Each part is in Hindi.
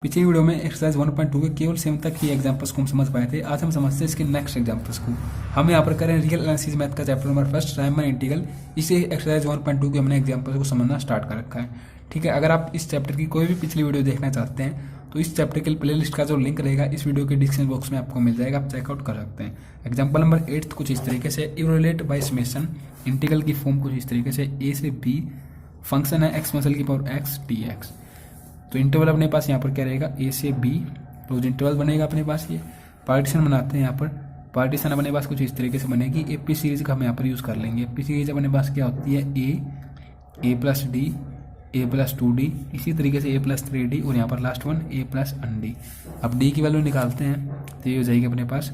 पिछली वीडियो में एक्सरसाइज 1.2 के केवल 7 तक ही एग्जांपल्स को हम समझ पाए थे। आज हम समझते हैं इसके नेक्स्ट एग्जांपल्स को। हम यहाँ पर करें रियल एनालिसिस मैथ का chapter number first Riemann integral. इसे एक्सरसाइज 1.2 के हमने एग्जांपल्स को समझना स्टार्ट कर रखा है। ठीक है, अगर आप इस चैप्टर की कोई भी पिछली वीडियो देखना चाहते हैं तो इस चैप्टर के प्ले लिस्ट का जो लिंक रहेगा इस वीडियो के डिस्क्रिप्शन बॉक्स में आपको मिल जाएगा, आप चेकआउट कर सकते हैं। एग्जाम्पल नंबर 8 कुछ इस तरीके से, इवैल्यूएट बाय समेशन इंटीग्रल की फॉर्म कुछ इस तरीके से, ए से बी फंक्शन है एक्सपोनेंशियल की पावर एक्स डी एक्स। तो इंटरवल अपने पास यहाँ पर क्या रहेगा, ए से बी क्लोज इंटरवल बनेगा अपने पास। ये पार्टीशन बनाते हैं यहाँ पर। पार्टीशन अपने पास कुछ इस तरीके से बनेगी। एपी सीरीज का हम यहाँ पर यूज़ कर लेंगे। एपी सीरीज अपने पास क्या होती है, ए प्लस डी, ए प्लस 2d, इसी तरीके से ए प्लस 3d और यहाँ पर last one A plus N D. अब डी की वैल्यू निकालते हैं तो ये हो जाएगी अपने पास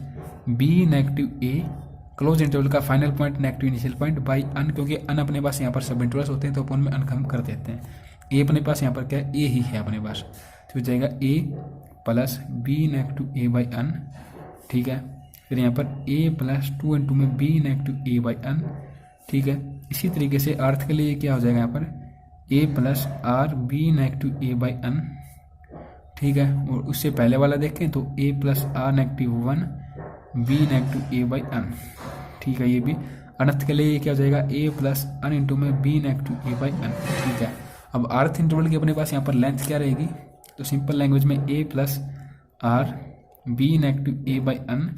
B negative A close interval का final point negative initial point by N, क्योंकि अन अपने पास यहाँ पर सब इंटरवल्स होते हैं तो अपन में अन हम कर देते हैं। ए अपने पास यहाँ पर क्या है, ए ही है अपने पास, तो हो जाएगा A plus B negative A by N. ठीक है, फिर यहाँ पर ए प्लस 2 इंटू में B negative A by N. ठीक है, इसी तरीके से अर्थ के लिए क्या हो जाएगा यहाँ पर A plus R B negative A by N. ठीक है, और उससे पहले वाला देखें तो A plus R negative 1 B negative A by N. ठीक है, ये भी अनर्थ के लिए ये क्या हो जाएगा, ए प्लस अन इंटू में B negative A by N. ठीक है, अब अर्थ इंटरवल की अपने पास यहाँ पर लेंथ क्या रहेगी, तो सिंपल लैंग्वेज में A plus R B negative A by N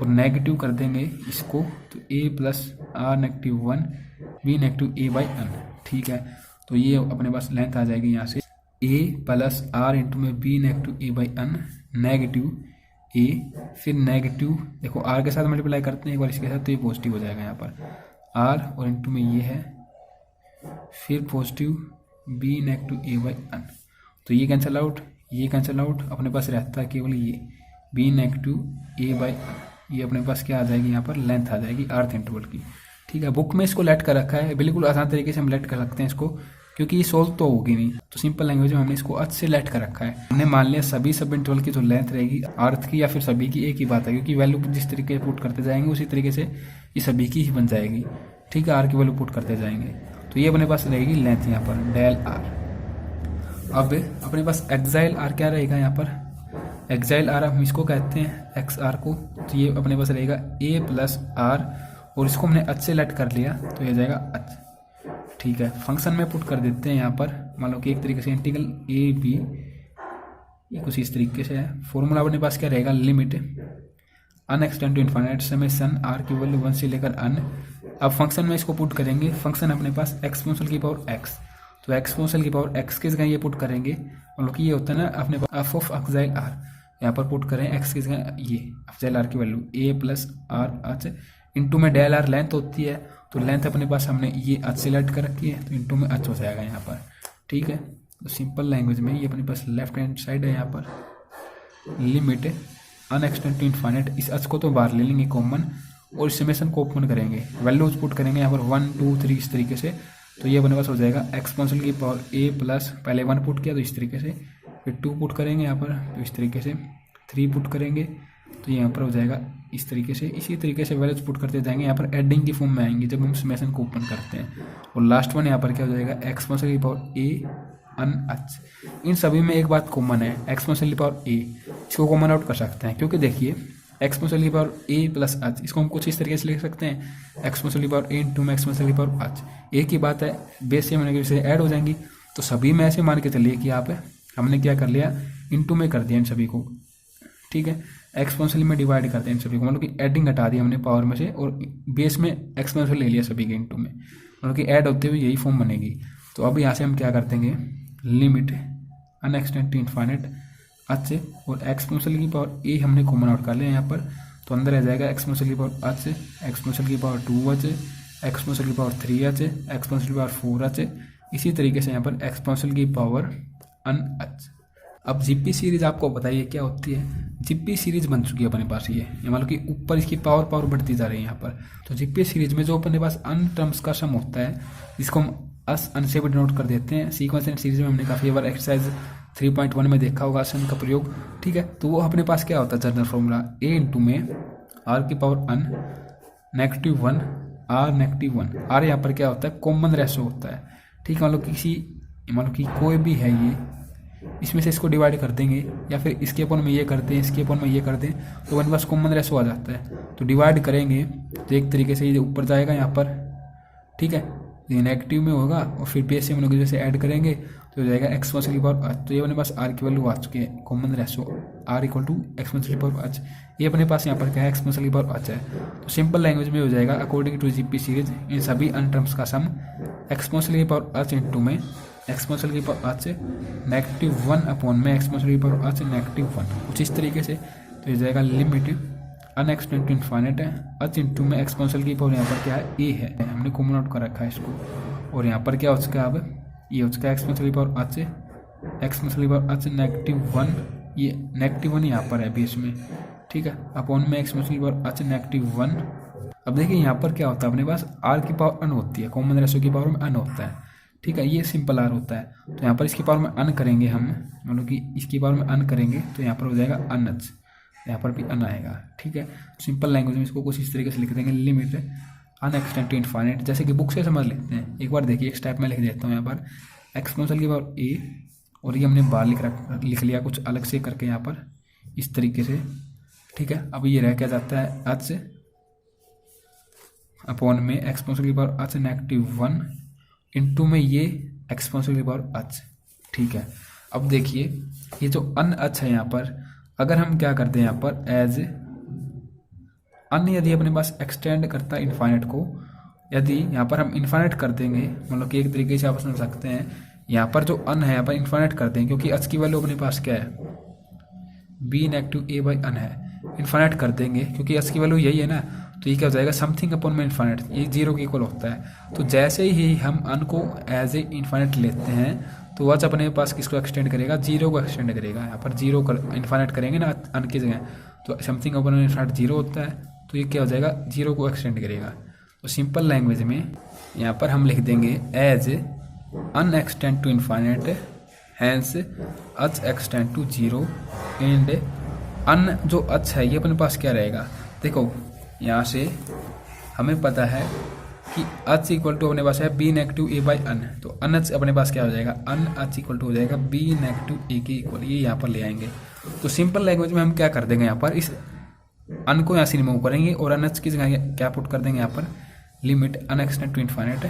और नेगेटिव कर देंगे इसको तो A plus R negative 1 B negative A by N. ठीक है, तो ये अपने पास लेंथ आ जाएगी यहाँ से ए प्लस आर इंटू में B negative A by N negative A, फिर नेगेटिव देखो आर के साथ मल्टीप्लाई करते हैं एक बार इसके साथ तो ये पॉजिटिव हो जाएगा यहाँ पर आर और इंटू में ये है, फिर positive B negative A by N. तो ये कैंसिल आउट, ये कैंसिल आउट, अपने पास रहता है केवल ये B negative A by N. ये अपने पास क्या आ जाएगी, यहाँ पर लेंथ आ जाएगी अर्थ इंटरवल की। ठीक है, बुक में इसको लेट कर रखा है, बिल्कुल आसान तरीके से हम लेट कर सकते हैं इसको, क्योंकि ये सोल्व तो होगी नहीं, तो सिंपल लैंग्वेज में हमने इसको अच्छे से लेट कर रखा है। हमने मान लिया सभी सब इंटरवल की जो लेंथ रहेगी अर्थ की या फिर सभी की एक ही बात है, क्योंकि वैल्यू जिस तरीके से पुट करते जाएंगे उसी तरीके से ये सभी की ही बन जाएगी। ठीक है, आर की वैल्यू पुट करते जाएंगे तो ये अपने पास रहेगी लेंथ यहाँ पर डेल आर। अब अपने पास एक्साइल आर क्या रहेगा, यहाँ पर एक्साइल आर हम इसको कहते हैं एक्स आर को, तो ये अपने पास रहेगा ए प्लस आर और इसको हमने अच्छे से लेट कर लिया तो ये जाएगा अच्छा। ठीक है, फंक्शन में पुट कर देते हैं यहाँ पर, मान लो कि एक तरीके से इंटीग्रल ए बी ये कुछ इस तरीके से है। फॉर्मूला अपने पास क्या रहेगा, limit n extend to infinite summation r की वैल्यू 1 से लेकर अन। अब फंक्शन में इसको पुट करेंगे, फंक्शन अपने पास एक्सपोनेंशियल की पावर एक्स, तो एक्सपोनेंशियल की पावर एक्स की जगह ये पुट करेंगे, मतलब कि ये होता है ना अपने पास एफ ऑफ एक्साइल आर, यहाँ पर पुट करें एक्स की जगह ये एक्साइल आर की वैल्यू ए प्लस आर एच इंटू में डेल आर लेंथ होती है, तो लेंथ अपने पास हमने ये एच से लेट कर रखी है तो इंटू में एच हो जाएगा यहाँ पर। ठीक है, तो सिंपल लैंग्वेज में ये अपने पास लेफ्ट हैंड साइड है यहाँ पर limit n extend to infinite, इस एच को तो बाहर ले लेंगे कॉमन और इस समेशन को ओपन करेंगे, वैल्यूज पुट करेंगे यहाँ पर 1 2 3 इस तरीके से, तो ये अपने पास हो जाएगा एक्सपोनेंशियल की पावर ए प्लस पहले 1 पुट किया तो इस तरीके से, फिर 2 पुट करेंगे यहाँ पर तो इस तरीके से, 3 पुट करेंगे तो यहाँ पर हो जाएगा इस तरीके से। इसी तरीके से वैल्यूज पुट करते जाएंगे, यहाँ पर एडिंग की फॉर्म में आएंगे जब हम समेशन को ओपन करते हैं, और लास्ट वन यहाँ पर क्या हो जाएगा एक्सपोनेंशियल की पावर ए अन एच। इन सभी में एक बात कॉमन है, एक्सपोनेंशियल की पावर ए, इसको कॉमन आउट कर सकते हैं, क्योंकि देखिए एक्सपोनेंशियल की पावर ए प्लस एच, इसको हम कुछ इस तरीके से लिख सकते हैं एक्सपोनेंशियल की पावर ए इंटू में एक्सपोनेंशियल की पावर एच। एक ही बात है, बेस से मैंने से ऐड हो जाएंगी, तो सभी में ऐसे मान के चलिए कि यहाँ पे हमने क्या कर लिया, इंटू में कर दिया इन सभी को। ठीक है, एक्सपोनेंशियल में डिवाइड करते हैं इन सभी को, मतलब कि एडिंग हटा दी हमने पावर में से और बेस में एक्सपोनेंशियल ले लिया सभी के इंटू में, मतलब कि ऐड होते हुए यही फॉर्म बनेगी। तो अब यहाँ से हम क्या कर देंगे, limit n extend to infinite h और एक्सपोनेंशियल की पावर ए हमने कॉमन आउट कर लिया यहाँ पर, तो अंदर आ जाएगा एक्सपोनेंशियल की पावर एच, एक्सपोनेंशियल की पावर 2h, एक्सपोनेंशियल की पावर 3h, एक्सपोनेंशियल की पावर 4h, इसी तरीके से यहाँ पर एक्सपोनेंशियल की पावर अन एच। अब जीपी सीरीज आपको बताइए क्या होती है, जीपी सीरीज बन चुकी है अपने पास ये मतलब कि ऊपर इसकी पावर बढ़ती जा रही है यहाँ पर। तो जीपी सीरीज में जो अपने पास अन टर्म्स का सम होता है जिसको हम अन से भी डिनोट कर देते हैं, सीक्वेंस एंड सीरीज में हमने काफ़ी बार एक्सरसाइज 3.1 में देखा होगा अन का प्रयोग। ठीक है, तो वो अपने पास क्या होता है जनरल फॉर्मूला ए इंटू में आर की power n negative 1 r negative 1, r यहाँ पर क्या होता है कॉमन रेशो होता है। ठीक है, मतलब कि कोई भी है ये इसमें से इसको डिवाइड कर देंगे या फिर इसके अपन में ये करते हैं, इसके अपन में ये कर दें, तो अपने पास कॉमन रेशो आ जाता है। तो डिवाइड करेंगे तो एक तरीके से ये ऊपर जाएगा यहाँ पर, ठीक है, ये नेगेटिव में होगा और फिर बेस से हम लोग जैसे ऐड करेंगे तो हो जाएगा एक्सपोनेंशियल की पावर h। तो ये अपने पास r की वैल्यू आ चुकी है, common ratio r equal to exponential की पावर h। ये अपने पास यहाँ पर क्या है, एक्सपोनेंशियल की पावर h है। तो सिंपल लैंग्वेज में हो जाएगा अकॉर्डिंग टू जीपी सीरीज इन सभी अन टर्म्स का सम एक्सपोनेंशियल की पावर h इंटू में एक्सपोनेंशियल की पावर h -1 अपॉन में एक्सपोनेंशियल की पावर h -1, कुछ इस तरीके से। तो ये जाएगा लिमिट अनएक्सटेंड टू इनफाइनाइट है h इंटू में एक्सपोनेंशियल की पावर यहाँ पर क्या है, a है, हमने कॉमन आउट कर रखा है इसको। और यहाँ पर क्या हो चुका है, अब ये हो चुका है एक्सपोनेंशियल की पावर h, एक्सपोनेंशियल की पावर h -1, ये -1 यहाँ पर है बेस में, ठीक है, अपॉन में एक्सपोनेंशियल की पावर h -1। अब देखिए यहाँ पर क्या होता है, अपने पास r की पावर n होती है, कॉमन रेशो की पावर में n होता है, ठीक है, ये सिंपल r होता है। तो यहाँ पर इसकी पावर में n करेंगे हम, मतलब कि इसकी पावर में n करेंगे तो यहाँ पर हो जाएगा nh, यहाँ पर भी n आएगा, ठीक है। सिंपल लैंग्वेज में इसको कुछ इस तरीके से लिख देंगे, लिमिट अनएक्सटेंड टू इनफाइनाइट, जैसे कि बुक से समझ लेते हैं। एक बार देखिए, एक स्टेप में लिख देता हूँ यहाँ पर एक्सपोनेंशियल की पावर a, और ये हमने बाहर लिख लिया कुछ अलग से करके यहाँ पर इस तरीके से, ठीक है। अब ये रह क्या जाता है h अपॉन में एक्सपोनेंशियल की पावर h -1 इंटू में ये एक्सपोनेंशियल की पावर h, ठीक है। अब देखिए ये जो अन h है यहाँ पर, अगर हम क्या करते हैं यहाँ पर एज अन, यदि अपने पास एक्सटेंड करता है इनफाइनाइट को, यदि यहाँ पर हम इनफाइनाइट कर देंगे, मतलब कि एक तरीके से आप समझ सकते हैं, यहाँ पर जो अन है यहाँ पर इनफाइनाइट कर देंगे, क्योंकि h की वैल्यू अपने पास क्या है, b -a/n है, इनफाइनाइट कर देंगे क्योंकि h की वैल्यू यही है ना। तो ये क्या हो जाएगा, समथिंग अपॉन में इनफाइनाइट, ये 0 के इक्वल होता है। तो जैसे ही हम अन को एज ए इनफाइनाइट लेते हैं तो वह अपने पास किसको एक्सटेंड करेगा, 0 को एक्सटेंड करेगा। यहाँ पर 0 कर इनफाइनाइट करेंगे ना अन की जगह, तो समथिंग अपॉन में इनफाइनाइट 0 होता है, तो ये क्या हो जाएगा, 0 को एक्सटेंड करेगा। तो सिंपल लैंग्वेज में यहाँ पर हम लिख देंगे as N extend to infinite hence h extend to 0 and N जो h है ये अपने पास क्या रहेगा, देखो यहाँ से हमें पता है कि h इक्वल टू अपने पास है b -a/n, तो अन h अपने पास क्या हो जाएगा, अन h इक्वल टू हो जाएगा b -a के इक्वल, ये यहाँ पर ले आएंगे। तो सिंपल लैंग्वेज में हम क्या कर देंगे, यहाँ पर इस अन को यहाँ से रिमूव करेंगे और अन h की जगह क्या पुट कर देंगे, यहाँ पर लिमिट अनएक्सटेंड टू इनफाइनाइट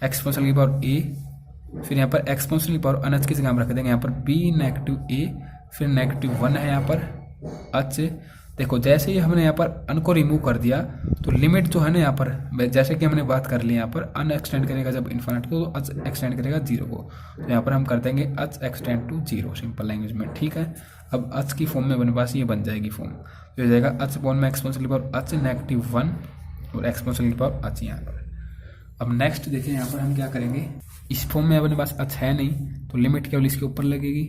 एक्सपोनेंशियल की पावर a, फिर यहाँ पर एक्सपोनेंशियल की पावर अन h की जगह हम रख देंगे यहाँ पर b -a, फिर -1 है यहाँ पर h। देखो जैसे ही हमने यहाँ पर अन को रिमूव कर दिया तो लिमिट जो है ना यहाँ पर, जैसे कि हमने बात कर ली, यहाँ पर अन एक्सटेंड करेगा जब इन्फाइनाइट को, तो h एक्सटेंड करेगा 0 को, तो यहाँ पर हम कर देंगे h extend to 0 simple language में, ठीक है। अब h की फॉर्म में अपने पास ये बन जाएगी फॉर्म, तो हो जाएगा h अपॉन में एक्सपोनेंशियल की पावर h -1 और एक्सपोनेंशियल की पावर h यहाँ पर। अब नेक्स्ट देखिए यहाँ पर हम क्या करेंगे, इस फॉर्म में अपने पास h है नहीं, तो लिमिट केवल इसके ऊपर लगेगी,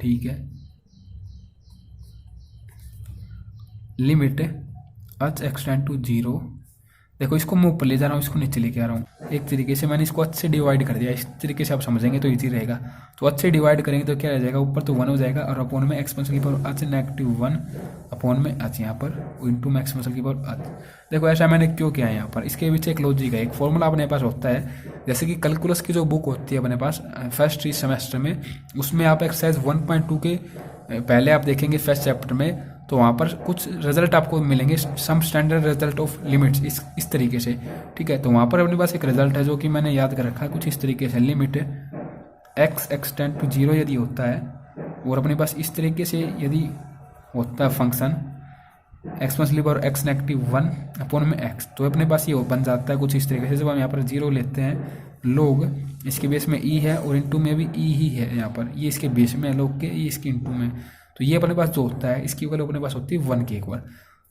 ठीक है। लिमिट h एक्सटेंड टू 0, देखो इसको मैं ऊपर ले जा रहा हूँ, इसको नीचे लेके आ रहा हूँ, एक तरीके से मैंने इसको h से डिवाइड कर दिया, इस तरीके से आप समझेंगे तो इजी रहेगा। तो h से डिवाइड करेंगे तो क्या रह जाएगा, ऊपर तो 1 हो जाएगा और अपॉन में एक्सपोनेंशियल की पावर h -1 अपॉन में h यहाँ पर इंटू में एक्सपोनेंशियल की पावर h। देखो ऐसा मैंने क्यों किया है यहाँ पर, इसके पीछे एक लॉजिक है, एक फॉर्मूला अपने पास होता है, जैसे कि कैलकुलस की जो बुक होती है अपने पास फर्स्ट सेमेस्टर में, उसमें आप एक्सरसाइज 1.2 के पहले आप देखेंगे फर्स्ट चैप्टर में, तो वहाँ पर कुछ रिजल्ट आपको मिलेंगे, some standard result of limits इस तरीके से, ठीक है। तो वहाँ पर अपने पास एक रिजल्ट है जो कि मैंने याद कर रखा है कुछ इस तरीके से, लिमिट x एक्सटेंड टू 0 यदि होता है, और अपने पास इस तरीके से यदि होता है function exponential power x -1 upon में x, तो अपने पास ये बन जाता है कुछ इस तरीके से। जब हम यहाँ पर 0 लेते हैं, लोग इसके बेस में e है और इंटू में भी e ही है, यहाँ पर ये इसके बेस में है लोग के, ये इसके इंटू में, तो ये अपने पास जो होता है इसकी वैल्यू अपने पास होती है 1 के इक्वल।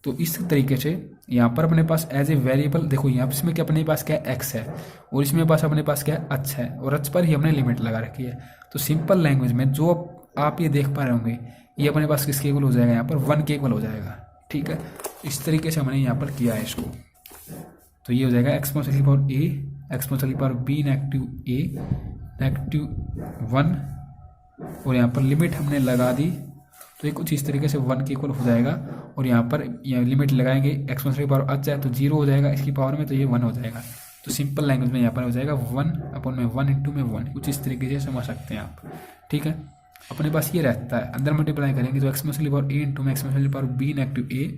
तो इस तरीके से यहाँ पर अपने पास एज ए वेरिएबल, देखो यहाँ इसमें क्या अपने पास क्या x है और इसमें पास अपने पास क्या h है, और h पर ही हमने लिमिट लगा रखी है। तो सिंपल लैंग्वेज में जो आप ये देख पा रहे होंगे, ये अपने पास किसके इक्वल हो जाएगा, यहाँ पर 1 के इक्वल हो जाएगा, ठीक है। इस तरीके से हमने यहाँ पर किया है इसको, तो ये हो जाएगा एक्सपोनेंशियल की पावर a, एक्सपोनेंशियल की पावर b -a -1, और यहाँ पर लिमिट हमने लगा दी, तो ये कुछ इस तरीके से 1 के इक्वल हो जाएगा। और यहाँ पर लिमिट लगाएंगे, एक्सपोनेंशियल की पावर h है तो 0 हो जाएगा इसकी पावर में, तो ये 1 हो जाएगा। तो सिंपल लैंग्वेज में यहाँ पर हो जाएगा 1/1 इंटू में 1, कुछ इस तरीके से समझ सकते हैं आप। ठीक है, अपने पास ये रहता है, अंदर मल्टीप्लाई करेंगे तो एक्सपोनेंशियल पावर a इंटू में exponential power b negative a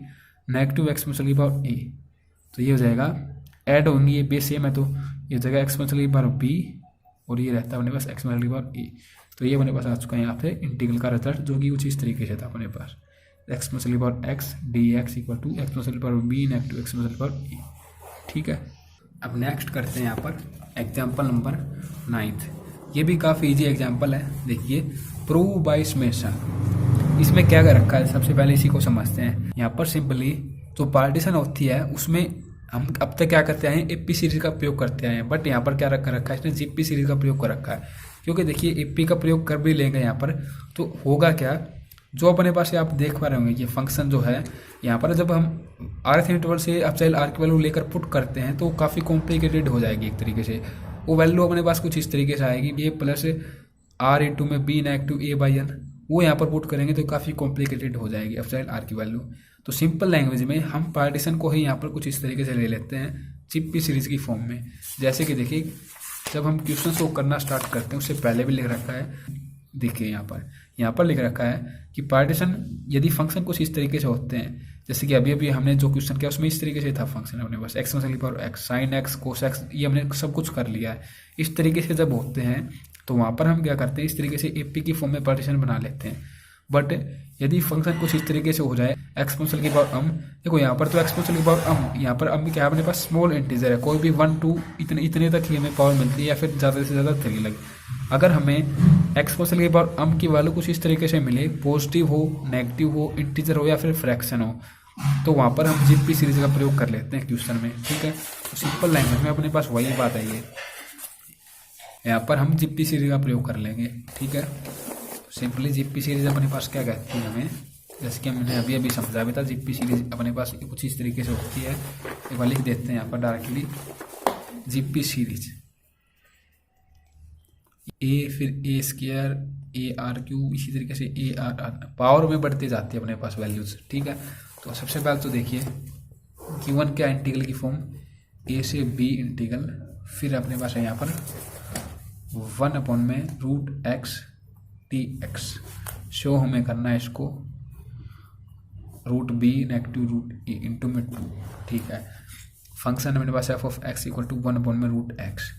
negative exponential power a, तो ये हो जाएगा ऐड होंगी, ये बेस सेम है तो ये हो जाएगा एक्सपोनेंशियल पावर b और ये रहता है अपने पास एक्सपोनेंशियल पावर a। तो ये अपने पास आ चुका है यहाँ पे इंटीग्रल का रिजल्ट, जो कि कुछ इस तरीके से था अपने पास exponential power x dx equal to exponential power b negative exponential power a। ठीक है, अब नेक्स्ट करते हैं यहाँ पर एग्जाम्पल नंबर 9। ये भी काफ़ी इजी एग्जाम्पल है, देखिए प्रूव बाय समेशन। इसमें क्या कर रखा है, सबसे पहले इसी को समझते हैं। यहाँ पर सिंपली जो पार्टीशन होती है उसमें हम अब तक क्या करते हैं, एपी सीरीज का प्रयोग करते हैं, बट यहाँ पर क्या रखा है, इसने जीपी सीरीज का प्रयोग कर रखा है। क्योंकि देखिए एपी का प्रयोग कर भी लेंगे यहाँ पर तो होगा क्या, जो अपने पास आप देख पा रहे होंगे ये फंक्शन जो है यहाँ पर जब हम आरथ इंटरवल से अब चाहे आर की वैल्यू लेकर पुट करते हैं तो काफ़ी कॉम्प्लिकेटेड हो जाएगी एक तरीके से। वो वैल्यू अपने पास कुछ इस तरीके से आएगी, ए प्लस आर इंटू में B negative A by n, वो यहाँ पर पुट करेंगे तो काफ़ी कॉम्प्लिकेटेड हो जाएगी अब चाहे आर की वैल्यू। तो सिंपल लैंग्वेज में हम पार्टीशन को ही यहाँ पर कुछ इस तरीके से ले लेते हैं जीपी सीरीज की फॉर्म में। जैसे कि देखिए जब हम क्वेश्चन को करना स्टार्ट करते हैं उससे पहले भी लिख रखा है, देखिए यहाँ पर लिख रखा है कि पार्टीशन यदि फंक्शन कुछ इस तरीके से होते हैं, जैसे कि अभी अभी हमने जो क्वेश्चन किया उसमें इस तरीके से था फंक्शन अपने पास exponential power X sine X cos X, ये हमने सब कुछ कर लिया है। इस तरीके से जब होते हैं तो वहाँ पर हम क्या करते हैं, इस तरीके से एपी की फॉर्म में पार्टीशन बना लेते हैं। बट यदि फंक्शन कुछ इस तरीके से हो जाए एक्सपोनेंशियल की पावर देखो यहाँ पर तो एक्सपोनेंशियल की पावर यहाँ पर क्या है अपने पास स्मॉल इंटीजर है, कोई भी 1 2 इतने तक ही हमें पावर मिलती है या फिर ज़्यादा से ज़्यादा 3 लगे। अगर हमें एक्सपोनेंशियल की पावर की वैल्यू कुछ इस तरीके से मिले, पॉजिटिव हो नेगेटिव हो इंटीजर हो या फिर फ्रैक्शन हो, तो वहाँ पर हम जीपी सीरीज का प्रयोग कर लेते हैं क्वेश्चन में। ठीक है, तो सिंपल लैंग्वेज में अपने पास वही बात है, ये यहाँ पर हम जीपी सीरीज का प्रयोग कर लेंगे। ठीक है, सिंपली जीपी सीरीज अपने पास क्या कहती है हमें, जैसे कि हमने अभी अभी समझा भी था, जीपी सीरीज अपने पास कुछ इस तरीके से होती है। एक बार लिख देते हैं यहाँ पर डायरेक्टली जीपी सीरीज ए फिर ए स्क्वायर ए आर क्यू, इसी तरीके से ए आर आर पावर में बढ़ते जाती है अपने पास वैल्यूज। ठीक है, तो सबसे पहले तो देखिए गिवन क्या इंटीग्रल की फॉर्म ए से बी इंटीग्रल, फिर अपने पास है यहाँ पर 1 में root X T X, show हमें करना है इसको root B negative root A into में 2। ठीक है, फंक्शन हमारे पास F of X equal to 1 में रूट एक्स।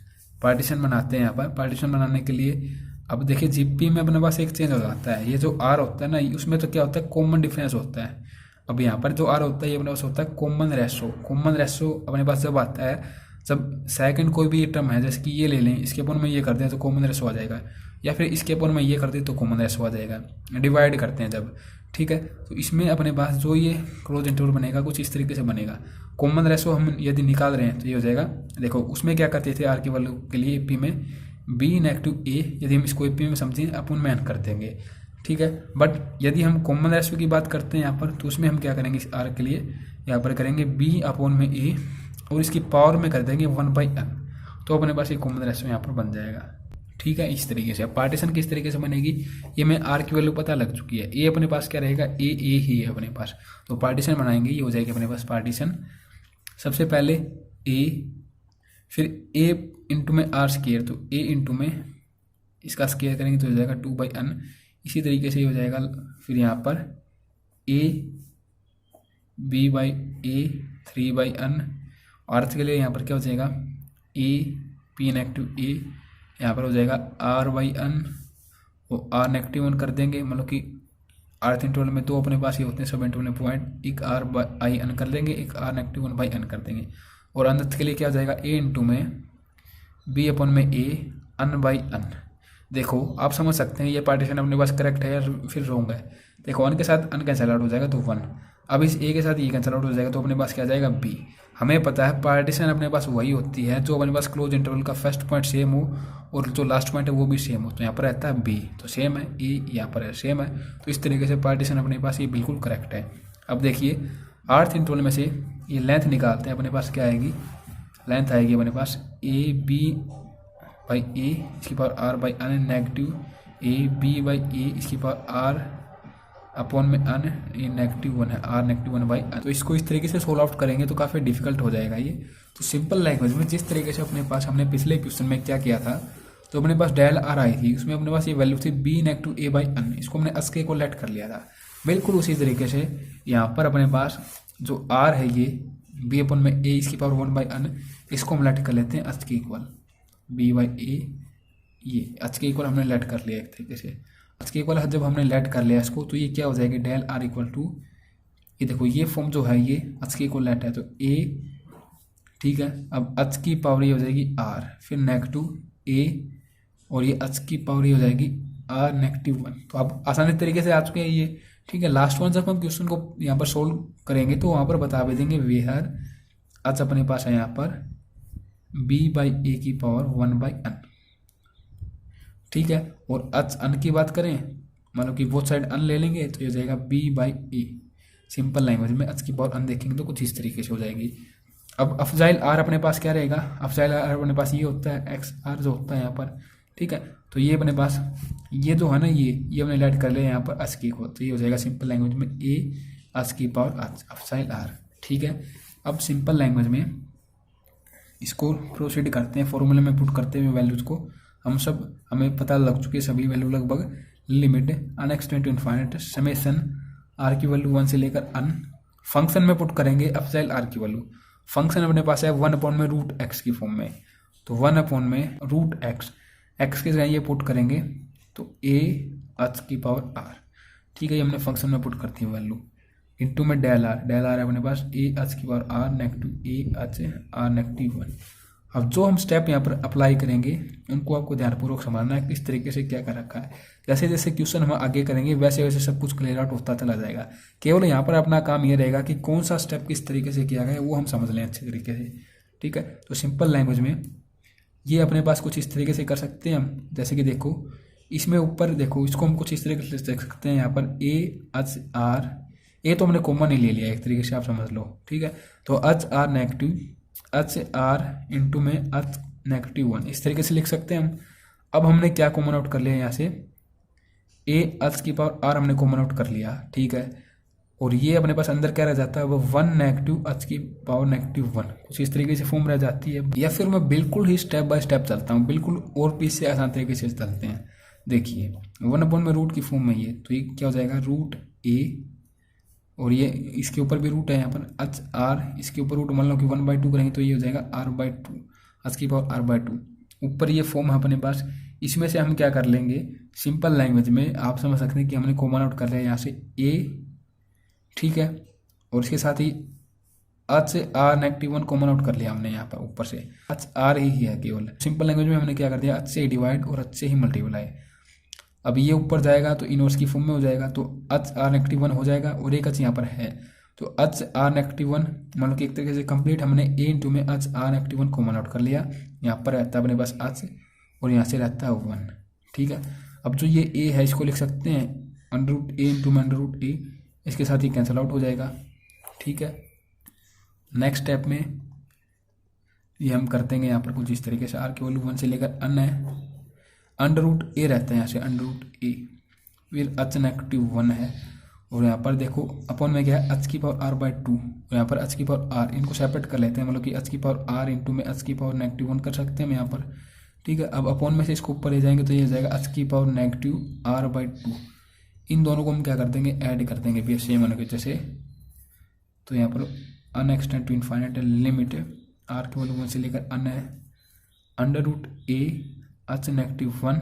पार्टीशन बनाते हैं यहाँ पर, पार्टीशन बनाने के लिए अब देखिए जीपी में अपने पास एक चेंज हो जाता है, ये जो आर होता है ना उसमें तो क्या होता है कॉमन डिफरेंस होता है। अब यहाँ पर जो आर होता है ये अपने पास होता है कॉमन रेशो। कॉमन रेशो अपने पास जब आता है जब सेकंड कोई भी टर्म है, जैसे कि ये ले लें, इसके अपन में ये कर दें तो कॉमन रेशो आ जाएगा, या फिर इसके अपन में ये कर दें तो कॉमन रेशो आ जाएगा, डिवाइड करते हैं जब। ठीक है, तो इसमें अपने पास जो ये क्लोज इंटरवल बनेगा कुछ इस तरीके से बनेगा। कॉमन रेशो हम यदि निकाल रहे हैं तो ये हो जाएगा, देखो उसमें क्या करते थे आर की वैल्यू के लिए पी में बी नेगेटिव ए, यदि हम इसको पी में समझें अपन में एन कर देंगे। ठीक है, बट यदि हम कॉमन रेशो की बात करते हैं यहाँ पर तो उसमें हम क्या करेंगे, इस आर के लिए यहाँ पर करेंगे बी अपॉन में ए और इसकी पावर में कर देंगे 1/n, तो अपने पास ये कॉमन रेशो यहाँ पर बन जाएगा। ठीक है, इस तरीके से। अब पार्टीशन किस तरीके से बनेगी, ये में आर की वैल्यू पता लग चुकी है, ए अपने पास क्या रहेगा ए ही है अपने पास, तो पार्टीशन बनाएंगे, ये हो जाएगी अपने पास पार्टीशन। सबसे पहले ए, फिर ए इंटू में आर स्क्वायर, तो ए इंटू में इसका स्क्वायर करेंगे तो हो जाएगा 2/n। इसी तरीके से हो जाएगा फिर यहाँ पर ए बी बाई ए 3/n, अर्थ के लिए यहाँ पर क्या हो जाएगा ए पी नेगेटिव ए, यहाँ पर हो जाएगा r/n, वो r नेगेटिव 1 कर देंगे, मतलब कि अर्थ इंटरवल में दो अपने पास ये होते हैं सब इंटरवल में पॉइंट, एक r/n कर देंगे, एक r नेगेटिव 1/n कर देंगे, और अंत के लिए क्या हो जाएगा a इंटू में b अपॉन में a n/n। देखो आप समझ सकते हैं ये पार्टीशन अपने पास करेक्ट है या फिर रॉन्ग है। देखो 1 के साथ n कैंसल आउट हो जाएगा तो 1, अब इस a के साथ ये कैंसल आउट हो जाएगा तो अपने पास क्या आ जाएगा b। हमें पता है पार्टीशन अपने पास वही होती है जो अपने पास क्लोज इंटरवल का फर्स्ट पॉइंट सेम हो और जो लास्ट पॉइंट है वो भी सेम हो, तो यहाँ पर रहता है b, तो सेम है, a यहाँ पर है सेम है, तो इस तरीके से पार्टीशन अपने पास ये बिल्कुल करेक्ट है। अब देखिए आर्थ इंटरवल में से ये लेंथ निकालते हैं, अपने पास क्या आएगी, लेंथ आएगी अपने पास ए बी बाई ए इसकी power r/n negative A B by A इसकी पावर r अपॉन में अन, ये -1 है, आर -1/n। तो इसको इस तरीके से सोल्व आउट करेंगे तो काफ़ी डिफिकल्ट हो जाएगा ये। तो सिंपल लैंग्वेज में जिस तरीके से अपने पास हमने पिछले क्वेश्चन में क्या किया था, तो अपने पास डेल आर आई थी, उसमें अपने पास ये वैल्यू थी b -a/n, इसको हमने s के को लेट कर लिया था। बिल्कुल उसी तरीके से यहाँ पर अपने पास जो r है ये b/a⁴1/n, इसको हम लेट कर लेते हैं h के इक्वल b/a, ये h के इक्वल हमने लेट कर लिया एक तरीके से। h के इक्वल जब हमने लेट कर लिया इसको, तो ये क्या हो जाएगी, डेल r इक्वल टू, ये देखो ये फॉर्म जो है ये h के इक्वल लेट है तो a, ठीक है। अब h की पावर ये हो जाएगी r, फिर -a, और ये h की पावर ये हो जाएगी r -1। तो अब आसानी तरीके से आ चुके हैं ये, ठीक है। लास्ट वन जब हम क्वेश्चन को यहाँ पर सोल्व करेंगे तो वहाँ पर बता भी देंगे वेयर h अपने पास है यहाँ पर b/a⁴1/n, ठीक है। और h अन की बात करें, मतलब कि वो साइड अन ले लेंगे तो ये हो जाएगा b/a। सिंपल लैंग्वेज में h की पावर अन देखेंगे तो कुछ इस तरीके से हो जाएगी। अब अफजाइल आर अपने पास क्या रहेगा, अफजाइल आर अपने पास ये होता है एक्स आर जो होता है यहाँ पर, ठीक है। तो ये अपने पास ये जो है ना ये हमने लेट कर लिया यहाँ पर h की को, तो ये हो जाएगा सिंपल लैंग्वेज में a h की पावर अफजाइल आर, ठीक है। अब सिंपल लैंग्वेज में इसको प्रोसीड करते हैं, फॉर्मूले में पुट करते हुए वैल्यूज को हमें पता लग चुकी है सभी वैल्यू लगभग। Limit अनएक्सटेंड to infinite summation r की वैल्यू 1 से लेकर अन, फंक्शन में पुट करेंगे अफजाइल आर की वैल्यू। फंक्शन अपने पास है 1/√x की फॉर्म में, तो 1/√x, x के जगह ये पुट करेंगे तो a h की पावर r, ठीक है। ये हमने फंक्शन में पुट करती है वैल्यू, इंटू में डेल आर है अपने पास a h की power r -a h r -1। अब जो हम स्टेप यहाँ पर अप्लाई करेंगे उनको आपको ध्यानपूर्वक समझना है किस तरीके से क्या कर रखा है। जैसे जैसे क्वेश्चन हम आगे करेंगे वैसे वैसे सब कुछ क्लियर आउट होता चला जाएगा। केवल यहाँ पर अपना काम ये रहेगा कि कौन सा स्टेप किस तरीके से किया गया है वो हम समझ लें अच्छे तरीके से, ठीक है। तो सिंपल लैंग्वेज में ये अपने पास कुछ इस तरीके से कर सकते हैं हम, जैसे कि देखो इसमें ऊपर देखो इसको हम कुछ इस तरीके से देख सकते हैं। यहाँ पर a h r, ए तो हमने कॉमन ही ले लिया एक तरीके से, आप समझ लो, ठीक है। तो h r negative h r into में h -1 इस तरीके से लिख सकते हैं हम। अब हमने क्या कॉमन आउट कर लिया यहाँ से, a h की पावर r हमने कॉमन आउट कर लिया, ठीक है। और ये अपने पास अंदर क्या रह जाता है, वो 1 नेगेटिव h की पावर -1, कुछ इस तरीके से फॉर्म रह जाती है। या फिर मैं बिल्कुल ही स्टेप बाय स्टेप चलता हूँ, बिल्कुल और भी से आसान तरीके से चलते हैं। देखिए 1/√ की फॉर्म में ये, तो ये क्या हो जाएगा √a, और ये इसके ऊपर भी रूट है यहाँ पर h r, इसके ऊपर रूट मान लो कि 1/2 करेंगे तो ये हो जाएगा r/2, h की पावर r/2। ऊपर ये फॉर्म है अपने पास, इसमें से हम क्या कर लेंगे, सिंपल लैंग्वेज में आप समझ सकते हैं कि हमने कॉमन आउट कर लिया यहाँ से a, ठीक है। और इसके साथ ही h r -1 कॉमन आउट कर लिया हमने यहाँ पर ऊपर से, h r ही है केवल। सिंपल लैंग्वेज में हमने क्या कर दिया, h से डिवाइड और h से ही मल्टीप्लाई। अब ये ऊपर जाएगा तो इनवर्स की फॉर्म में हो जाएगा, तो h r -1 हो जाएगा और एक h यहाँ पर है तो h r -1, मान लो कि एक तरीके से कंप्लीट हमने a इंटू में h r -1 कॉमन आउट कर लिया। यहाँ पर रहता है अपने पास h और यहाँ से रहता है 1, ठीक है। अब जो ये a है इसको लिख सकते हैं √a इंटू में √a, इसके साथ ही कैंसिल आउट हो जाएगा, ठीक है। नेक्स्ट स्टेप में ये हम कर देंगे यहाँ पर कुछ इस तरीके से, r की वैल्यू 1 से लेकर n है, √a रहता है यहाँ से √a, फिर h -1 है, और यहाँ पर देखो अपॉन में क्या है h की पावर r/2, और यहाँ पर h की पावर r, इनको सेपरेट कर लेते हैं, मतलब कि h की पावर r इंटू में h की पावर -1 कर सकते हैं हम यहाँ पर, ठीक है। अब अपॉन में से इसको ऊपर ले जाएंगे तो ये हो जाएगा h की पावर -r/2। इन दोनों को हम क्या कर देंगे, ऐड कर देंगे भी सेम होने की वजह से। तो यहाँ पर अनएक्सटेंड टू इनफाइनाइट लिमिट r की वैल्यू 1 से लेकर n है, √a h -1,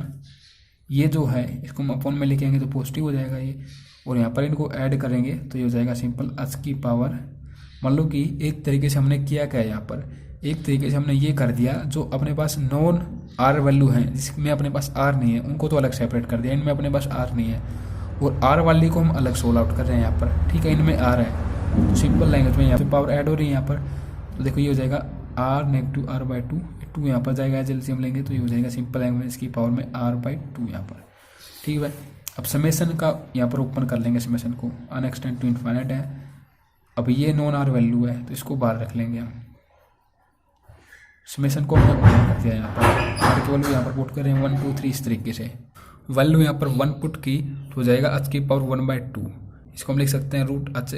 ये जो है इसको हम अपॉन में लेके आएंगे तो पॉजिटिव हो जाएगा ये, और यहाँ पर इनको ऐड करेंगे तो ये हो जाएगा सिंपल h की पावर, मान लो कि एक तरीके से हमने किया क्या है यहाँ पर, एक तरीके से हमने ये कर दिया जो अपने पास नॉन r वैल्यू है जिसमें अपने पास r नहीं है उनको तो अलग सेपरेट कर दिया, इनमें अपने पास r नहीं है, और r वाली को हम अलग सोल्व आउट कर रहे हैं यहाँ पर, ठीक है। इनमें r है, तो सिंपल लैंग्वेज में यहाँ पे पावर ऐड हो रही है यहाँ पर, तो देखो ये हो जाएगा r -r/2, 2 यहाँ पर जाएगा, जल्दी हम लेंगे तो ये हो जाएगा सिंपल लैंग्वेज की पावर में r/2 यहाँ पर, ठीक है। अब समेशन का यहाँ पर ओपन कर लेंगे, समेशन को अनएक्सटेंड टू इनफाइनाइट है। अब ये नॉन r वैल्यू है तो इसको बाहर रख लेंगे हम, समेशन को हमने ओपन कर दिया यहाँ पर, r की वैल्यू यहाँ पर पुट कर रहे हैं 1 2 3 इस तरीके से, वैल्यू यहाँ पर 1 पुट की तो हो जाएगा h की पावर 1/2, इसको हम लिख सकते हैं रूट h,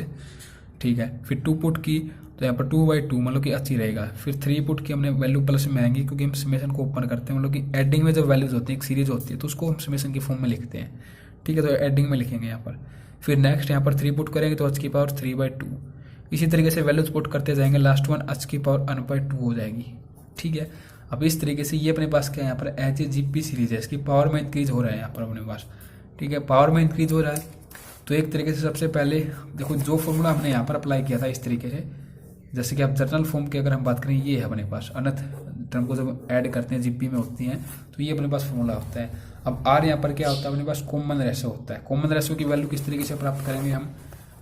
ठीक है। फिर 2 पुट की तो यहाँ पर 2/2 मतलब कि h ही रहेगा। फिर 3 पुट की हमने वैल्यू प्लस में आएंगी क्योंकि हम समेशन को ओपन करते हैं, मतलब कि एडिंग में जब वैल्यूज होती है एक सीरीज होती है तो उसको हम समेशन की फॉर्म में लिखते हैं, ठीक है। तो एडिंग में लिखेंगे यहाँ पर। फिर नेक्स्ट यहाँ पर 3 पुट करेंगे तो h की पावर 3/2। इसी तरीके से वैल्यूज पुट करते जाएंगे, लास्ट वन h की पावर n/2 हो जाएगी, ठीक है। अब इस तरीके से ये अपने पास क्या है, यहाँ पर एच जीपी सीरीज है, इसकी पावर में इंक्रीज हो रहा है यहाँ पर अपने पास, ठीक है। पावर में इंक्रीज हो रहा है तो एक तरीके से सबसे पहले देखो जो फॉर्मूला हमने यहाँ पर अप्लाई किया था इस तरीके से, जैसे कि आप जर्नल फॉर्म की अगर हम बात करें ये है अपने पास, अनथ टर्म को जब ऐड करते हैं जीपी में होती हैं तो ये अपने पास फॉर्मूला होता है। अब आर यहाँ पर क्या होता है, अपने पास कॉमन रेशो होता है। कॉमन रेशो की वैल्यू किस तरीके से प्राप्त करेंगे हम,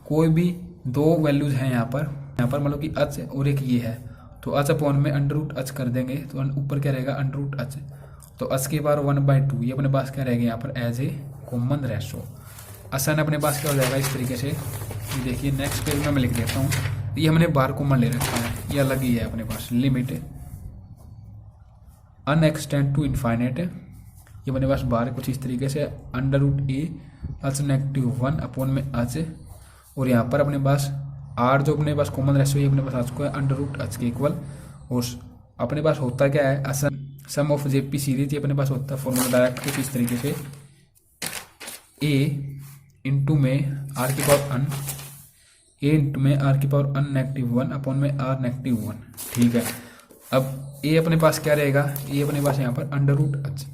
कोई भी दो वैल्यूज हैं यहाँ पर मतलब कि h और एक ये है तो h अपॉन में √h कर देंगे तो ऊपर क्या रहेगा √h, तो h की पावर 1/2 ये अपने पास क्या रहेगा यहाँ पर एज ए कॉमन रेशो। आसान अपने पास क्या हो जाएगा इस तरीके से, ये देखिए नेक्स्ट पेज में मैं लिख देता हूँ, ये हमने बार कॉमन ले रखा है, ये अलग ही है अपने पास। Limit n extend to infinite, ये अपने पास बार कुछ इस तरीके से √a h -1 अपॉन में h, और यहाँ पर अपने पास आर जो अपने पास कॉमन रेशो है अपने पास आ चुका है √h के इक्वल, और अपने पास होता क्या है सम ऑफ जेपी सीरीज, ये अपने पास होता है फॉर्मूला डायरेक्ट कुछ इस तरीके से a इंटू में r की पावर n, a इंटू में r की पावर n-1 अपॉन में r -1, ठीक है। अब a अपने पास क्या रहेगा, a अपने पास यहाँ पर √h,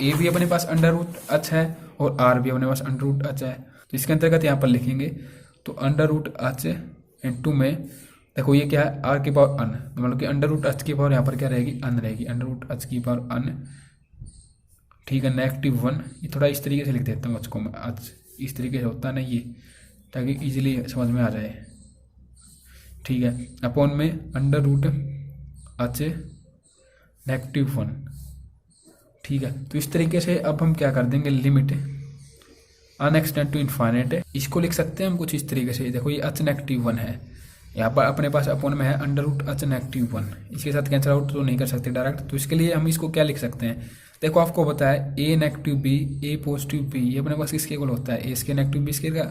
a भी अपने पास √h है और r भी अपने पास √h है, तो इसके अंतर्गत यहाँ पर लिखेंगे तो √h इंटू में देखो ये क्या है r की पावर n, मतलब कि √h की पावर यहाँ पर क्या रहेगी n रहेगी, √h की पावर n, ठीक है -1। ये थोड़ा इस तरीके से लिख देता हूँ को मैं, h इस तरीके से होता है ना ये, ताकि इजीली समझ में आ जाए, ठीक है। अपॉन में √h -1, ठीक है। तो इस तरीके से अब हम क्या कर देंगे, limit n extend to infinite, इसको लिख सकते हैं हम कुछ इस तरीके से। देखो ये h -1 है, यहाँ पर अपने पास अपॉन में है √h -1, इसके साथ कैंसिल आउट तो नहीं कर सकते डायरेक्ट, तो इसके लिए हम इसको क्या लिख सकते हैं, देखो आपको पता है a negative b a positive b, ये अपने पास किसके इक्वल होता है, a square negative b square का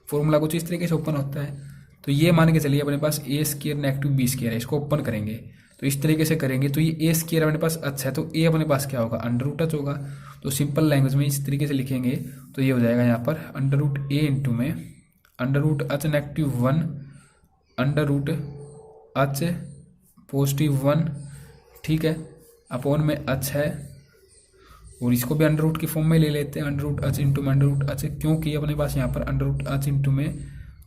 फॉर्मूला कुछ इस तरीके से ओपन होता है। तो ये मान के चलिए अपने पास a square negative b square है, इसको ओपन करेंगे तो इस तरीके से करेंगे तो ये a स्क्वायर अपने पास h है तो a अपने पास क्या होगा √h होगा, तो सिंपल लैंग्वेज में इस तरीके से लिखेंगे तो ये हो जाएगा यहाँ पर √a इंटू में √h -1 √h +1, ठीक है, अपॉन में h है, और इसको भी √ की फॉर्म में ले लेते हैं √h इंटू में √h, क्योंकि अपने पास यहाँ पर √h इंटू में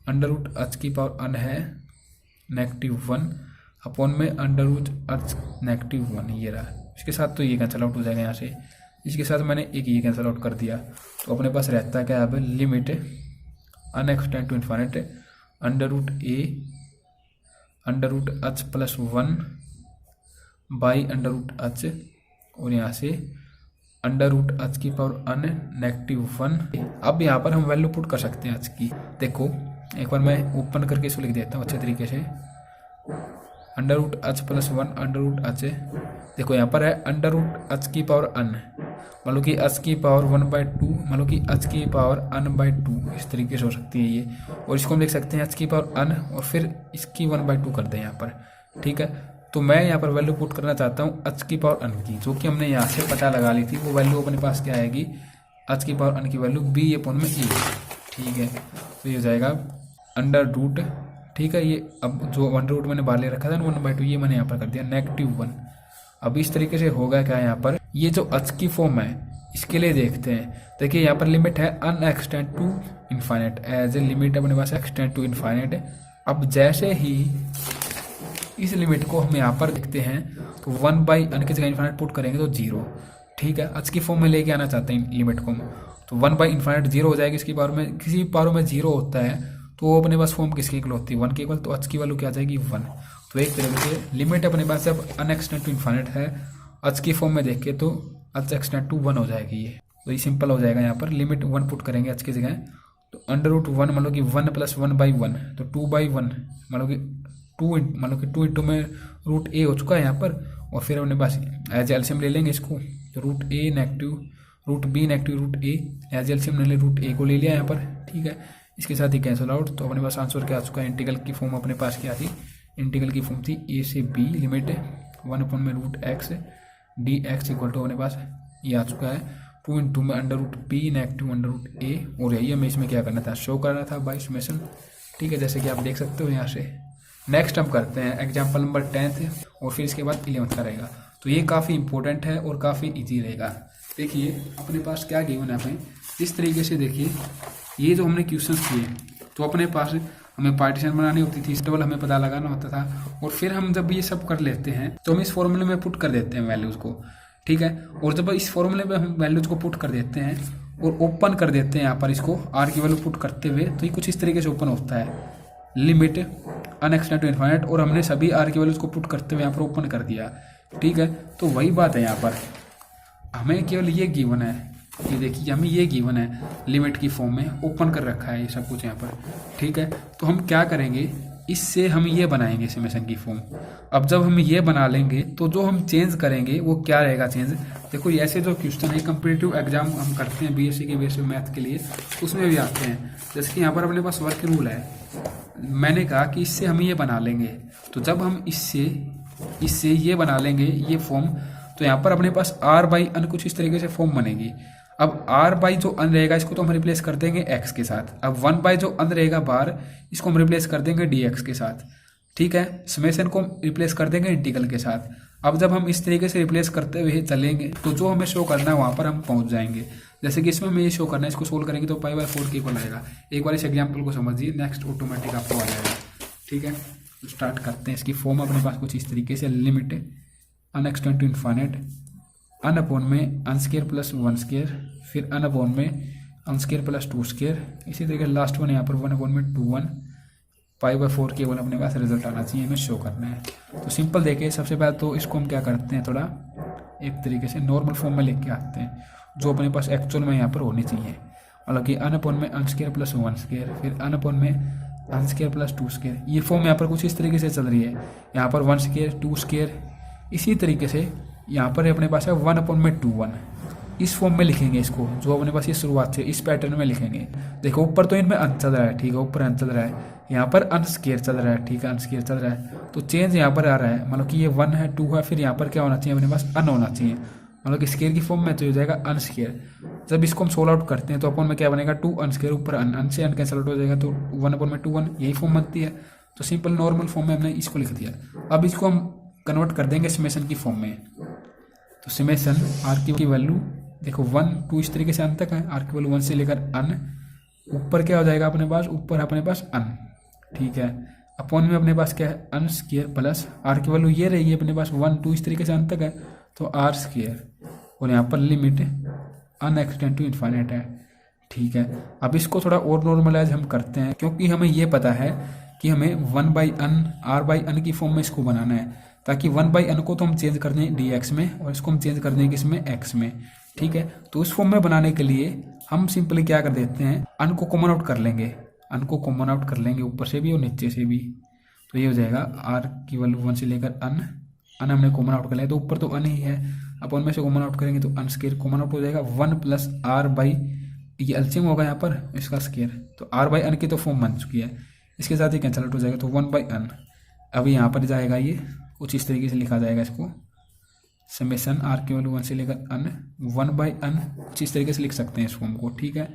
√h की पावर n है -1 अपॉन में √h -1, ये रहा। इसके साथ तो ये कैंसिल आउट हो जाएगा यहाँ से, इसके साथ मैंने एक ये कैंसिल आउट कर दिया, तो अपने पास रहता है क्या है limit n extend to infinite √h +1 by √h, और यहाँ से √h की पावर n -1। अब यहाँ पर हम वैल्यू पुट कर सकते हैं h की, देखो एक बार मैं ओपन करके इसको लिख देता हूँ अच्छे तरीके से, √h +1 √h, देखो यहाँ पर है √h की पावर n, मतलब कि h की पावर 1/2, मतलब कि h की पावर n/2, इस तरीके से हो सकती है ये, और इसको हम लिख सकते हैं h की पावर n और फिर इसकी 1/2 कर दें यहाँ पर, ठीक है। तो मैं यहाँ पर वैल्यू पुट करना चाहता हूँ h की पावर n की, जो कि हमने यहाँ से पता लगा ली थी, वो वैल्यू अपने पास क्या आएगी, h की पावर n की वैल्यू b अपॉन में a, ठीक है। तो ये हो जाएगा √, ठीक है। ये अब जो √, मैंने बाहर ले रखा था 1/2, ये मैंने यहाँ पर कर दिया -1। अब इस तरीके से होगा क्या यहाँ पर, ये जो h की फॉर्म है इसके लिए देखते हैं, देखिए यहाँ पर लिमिट है n extend to infinite, as a limit अपने पास एक्सटेंड टू इनफाइनाइट। अब जैसे ही इस लिमिट को हम यहाँ पर देखते हैं तो 1/n की जगह इनफाइनाइट पुट करेंगे तो 0, ठीक है। h की फॉर्म में लेके आना चाहते हैं लिमिट को, तो 1/∞ 0 हो जाएगी, इसकी पावर में किसी पावर में 0 होता है तो वो अपने पास फॉर्म किसकी इक्वल होती है 1 के इक्वल, तो h की वैल्यू क्या आ जाएगी 1। तो एक तरीके से लिमिट अपने पास जब अन एक्सटेंड टू इनफाइनाइट है h की फॉर्म में देख के तो h एक्सटेंड टू 1 हो जाएगी ये, तो ये सिंपल हो जाएगा। यहाँ पर लिमिट 1 पुट करेंगे h की जगह, तो √1 मतलब कि 1 + 1/1, तो 2/1 मतलब कि 2 इंटू में √a हो चुका है यहाँ पर, और फिर अपने पास एज एलसीएम ले लेंगे इसको, तो √a negative root B negative root a, as LCM हमने रूट ए को ले लिया यहाँ पर, ठीक है। इसके साथ ही कैंसिल आउट, तो अपने पास आंसर क्या आ चुका है, इंटीग्रल की फॉर्म अपने पास क्या थी, इंटीग्रल की फॉर्म थी ए से बी लिमिट 1 में root x d x equal to अपने पास ये आ चुका है 2 इंटू में under root B negative under root a, और यही हमें इसमें क्या करना था, शो करना था बाय समेशन, ठीक है, जैसे कि आप देख सकते हो यहाँ से। नेक्स्ट हम करते हैं एग्जाम्पल नंबर 10th और फिर इसके बाद 11th का रहेगा। तो ये काफ़ी इंपॉर्टेंट है और काफ़ी ईजी रहेगा। देखिए अपने पास क्या गिवन है, हमें इस तरीके से देखिए, ये जो हमने क्वेश्चन किए तो अपने पास हमें पार्टीशन बनानी होती थी, इंटरवल हमें पता लगाना होता था, और फिर हम जब ये सब कर लेते हैं तो हम इस फॉर्मूले में पुट कर देते हैं वैल्यूज़ को, ठीक है। और जब इस फॉर्मूले में हम वैल्यूज़ को पुट कर देते हैं और ओपन कर देते हैं यहाँ पर इसको आर की वैल्यू पुट करते हुए, तो ये कुछ इस तरीके से ओपन होता है, लिमिट अनएक्सटेंड टू इनफाइनाइट, और हमने सभी आर की वैल्यूज़ को पुट करते हुए यहाँ पर ओपन कर दिया, ठीक है। तो वही बात है, यहाँ पर हमें केवल ये गिवन है, ये देखिए हमें ये गिवन है लिमिट की फॉर्म में ओपन कर रखा है ये सब कुछ यहाँ पर, ठीक है। तो हम क्या करेंगे, इससे हम ये बनाएंगे समेशन की फॉर्म। अब जब हम ये बना लेंगे तो जो हम चेंज करेंगे वो क्या रहेगा चेंज, देखो ऐसे जो क्वेश्चन है कम्पिटिटिव एग्जाम हम करते हैं बीएससी के बेसिक मैथ के लिए, उसमें भी आते हैं। जैसे कि यहाँ पर अपने पास वर्क रूल है, मैंने कहा कि इससे हम ये बना लेंगे, तो जब हम इससे ये बना लेंगे ये फॉर्म, तो यहाँ पर अपने पास आर बाई अन कुछ इस तरीके से फॉर्म बनेगी। अब आर बाई जो अन रहेगा इसको तो हम रिप्लेस कर देंगे एक्स के साथ, अब 1 बाई जो अन रहेगा बाहर इसको हम रिप्लेस कर देंगे डी एक्स के साथ, ठीक है। समेशन को हम रिप्लेस कर देंगे इंटीग्रल के साथ। अब जब हम इस तरीके से रिप्लेस करते हुए चलेंगे तो जो हमें शो करना है वहाँ पर हम पहुँच जाएंगे। जैसे कि इसमें हमें ये शो करना है, इसको सोल्व करेंगे तो पाई बाय 4 के इक्वल आएगा। एक बार इस एग्जाम्पल को समझिए, नेक्स्ट ऑटोमेटिक आपको आ जाएगा, ठीक है। तो स्टार्ट करते हैं। इसकी फॉर्म अपने पास कुछ इस तरीके से, limit अनएक्सटेंड to infinite n upon में अन स्क्वायर प्लस 1 स्क्वायर, फिर अन अपॉन में अन स्क्वायर प्लस 2 स्क्वायर, इसी तरीके लास्ट वन यहाँ पर 1 अपॉन में 2 1 पाई बाय 4 केवल अपने पास रिजल्ट आना चाहिए, हमें शो करना है। तो सिंपल देखिए, सबसे पहले तो इसको हम क्या करते हैं, थोड़ा एक तरीके से नॉर्मल फॉर्म में लेके आते हैं जो अपने पास एक्चुअल में यहाँ पर होनी चाहिए। मतलब कि अन अपॉन में अन स्क्वायर प्लस 1 स्क्वायर, फिर अन अपॉन में अन स्क्वायर प्लस 2 स्क्वायर, ये फॉर्म यहाँ पर कुछ इस तरीके से चल रही है। यहाँ पर 1 स्क्वायर 2 स्क्वायर, इसी तरीके से यहाँ पर अपने पास है 1 अपॉन में 2 1, इस फॉर्म में लिखेंगे इसको, जो अपने पास ये शुरुआत से इस पैटर्न में लिखेंगे। देखो ऊपर तो इनमें अन चल रहा है, ठीक है, ऊपर अन चल रहा है, यहाँ पर अन स्क्वायर चल रहा है, ठीक है, अन स्क्वायर चल रहा है, तो चेंज यहाँ पर आ रहा है, मतलब कि ये 1 है 2 है, फिर यहाँ पर क्या होना चाहिए अपने पास अन होना चाहिए, मतलब कि स्क्वायर की फॉर्म में तो हो जाएगा अन स्क्वायर। जब इसको हम सोल्व आउट करते हैं तो अपन में क्या बनेगा 2 अन स्क्वायर, ऊपर अन, अन से अन कैंसल आउट हो जाएगा, तो 1 अपॉन में 2 1, यही फॉर्म बनती है। तो सिंपल नॉर्मल फॉर्म में हमने इसको लिख दिया। अब इसको हम कन्वर्ट कर देंगे समेशन की फॉर्म में। तो समेशन आर की वैल्यू देखो 1 2 इस तरीके से अन तक है, आर की वैल्यू 1 से लेकर अन, ऊपर क्या हो जाएगा अपने पास, ऊपर अपने पास अन, ठीक है, अपॉन में अपने पास क्या है अन स्क्वायर प्लस आर की वैल्यू ये रहेगी अपने पास 1 2 इस तरीके से अन तक है, तो आर स्क्वायर, और यहाँ पर लिमिट अनएक्सटेंड टू इनफाइनाइट है, ठीक है। अब इसको थोड़ा और नॉर्मलाइज हम करते हैं, क्योंकि हमें ये पता है कि हमें 1 बाई अन आर बाई अन की फॉर्म में इसको बनाना है, ताकि 1 बाई अन को तो हम चेंज कर दें डी एक्स में, और इसको हम चेंज कर दें किसमें एक्स में, ठीक है। तो उस फॉर्म में बनाने के लिए हम सिंपली क्या कर देते हैं, अन को कॉमन आउट कर लेंगे, अन को कॉमन आउट कर लेंगे ऊपर से भी और नीचे से भी, तो ये हो जाएगा आर की वैल्यू 1 से लेकर अन, अन हमने कॉमन आउट कर लिया, तो ऊपर तो अन ही है, अब उनमें से कॉमन आउट करेंगे तो अन स्क्वायर कॉमन आउट हो जाएगा, 1 प्लस आर बाई, ये एलसीएम होगा यहाँ पर इसका स्क्वायर, तो आर बाई अन की तो फॉर्म बन चुकी है, इसके साथ ही कैंसल आउट हो जाएगा, तो 1 बाई अन। अब यहाँ पर जाएगा ये कुछ इस तरीके से लिखा जाएगा इसको, समेशन आर की वैल्यू 1 से लेकर अन 1 बाई अन, कुछ इस तरीके से लिख सकते हैं इस फॉर्म को, ठीक है।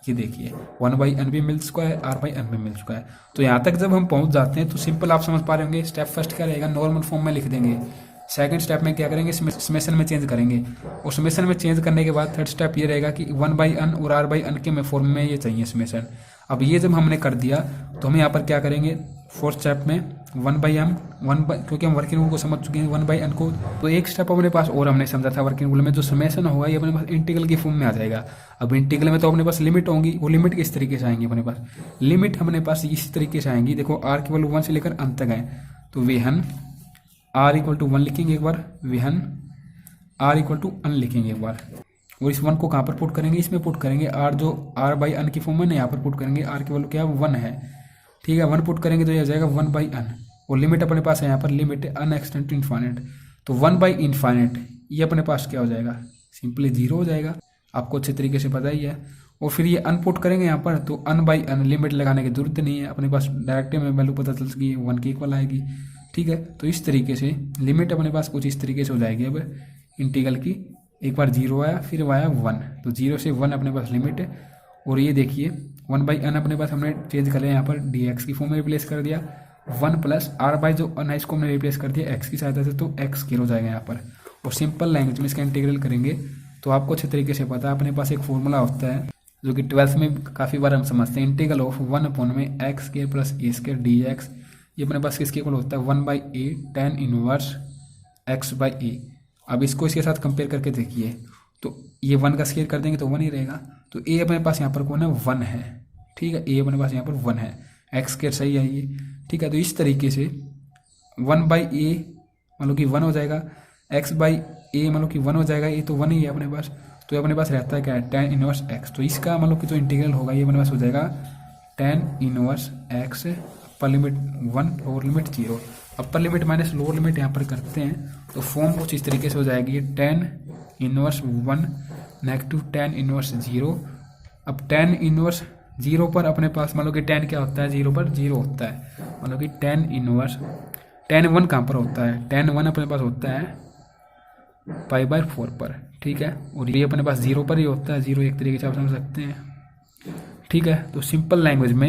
ये देखिए 1 बाई अन भी मिल चुका है, आर बाई अन भी मिल चुका है। तो यहाँ तक जब हम पहुँच जाते हैं तो सिंपल आप समझ पा रहे होंगे, स्टेप फर्स्ट क्या रहेगा, नॉर्मल फॉर्म में लिख देंगे, सेकंड स्टेप में क्या करेंगे, समेशन में चेंज करेंगे, और समेशन में चेंज करने के बाद थर्ड स्टेप ये रहेगा कि 1 बाई अन और आर बाई अन के में फॉर्म में ये चाहिए समेशन। अब ये जब हमने कर दिया तो हम यहाँ पर क्या करेंगे, फोर्थ स्टेप में 1 बाई अन, क्योंकि हम वर्किंग रूल को समझ चुके हैं 1 बाई अन को, तो एक स्टेप अपने पास और हमने समझा था वर्किंग रूल में, जो समेशन होगा ये अपने पास इंटीग्रल की फॉर्म में आ जाएगा। अब इंटीग्रल में तो अपने पास लिमिट होंगी, वो लिमिट किस तरीके से आएंगी अपने पास, लिमिट अपने पास इस तरीके से आएंगी, देखो आर की वैल्यू 1 से लेकर अन तक है, तो वेहन आर इक्वल टू 1 लिखेंगे एक बार, वेहन आर इक्वल टू अन लिखेंगे एक बार, और इस 1 को कहाँ पर पुट करेंगे, इसमें पुट करेंगे, आर जो आर बाई अन की फॉर्म में यहाँ पर पुट करेंगे, आर की वैल्यू क्या है 1 है, ठीक है, 1 पुट करेंगे तो ये हो जाएगा 1 बाई अन, और लिमिट अपने पास है यहाँ पर limit n extend to infinite, तो 1 बाई इनफाइनाइट ये अपने पास क्या हो जाएगा सिंपली 0 हो जाएगा, आपको अच्छे तरीके से पता ही है। और फिर ये अनपुट करेंगे यहाँ पर, तो अन बाई अन लिमिट लगाने की जरूरत नहीं है, अपने पास डायरेक्ट में वैल्यू पता चल सकी 1 के इक्वल आएगी। ठीक है, तो इस तरीके से लिमिट अपने पास कुछ इस तरीके से हो जाएगी। अब इंटीग्रल की एक बार 0 आया, फिर आया 1, तो 0 से 1 अपने पास लिमिट है। और ये देखिए 1 बाई अन अपने पास हमने चेंज कर लिया, यहाँ पर डी एक्स की फॉर्म में रिप्लेस कर दिया, 1 प्लस आर बाई जो अन है इसको हमने रिप्लेस कर दिया एक्स की सहायता से, तो एक्स स्क्वायर हो जाएगा यहाँ पर। और सिंपल लैंग्वेज में इसका इंटीग्रल करेंगे तो आपको अच्छे तरीके से पता है, अपने पास एक फॉर्मूला होता है जो कि 12th में काफ़ी बार हम समझते हैं, इंटीग्रल ऑफ 1 अपॉन में x square plus a square d x. ये अपने पास किसके इक्वल होता है 1 by a tan inverse x by a. अब इसको इसके साथ कंपेयर करके देखिए, तो ये 1 का स्क्वायर कर देंगे तो 1 ही रहेगा, तो ए अपने पास यहाँ पर कौन है 1 है। ठीक है, ए अपने पास यहाँ पर 1 है, एक्स स्क्वायर सही है ये। ठीक है, तो इस तरीके से 1 बाई ए मतलब कि 1 हो जाएगा, एक्स बाई ए मतलब कि 1 हो जाएगा, ये तो 1 ही है अपने पास। तो ये अपने पास रहता है क्या है tan इनवर्स एक्स, तो इसका मतलब कि जो इंटीग्रल होगा ये अपने पास हो जाएगा tan inverse x, upper limit 1 lower limit 0। Upper limit minus lower limit यहाँ पर करते हैं तो फॉर्म कुछ इस तरीके से हो जाएगी tan inverse 1 negative tan inverse 0। अब tan इनवर्स 0 पर अपने पास मतलब कि tan क्या होता है 0 पर 0 होता है, मतलब कि tan इनवर्स tan 1 कहाँ पर होता है, tan 1 अपने पास होता है पाई बाय 4 पर। ठीक है, और ये अपने पास 0 पर ही होता है, 0 एक तरीके से आप समझ सकते हैं। ठीक है, तो सिंपल लैंग्वेज में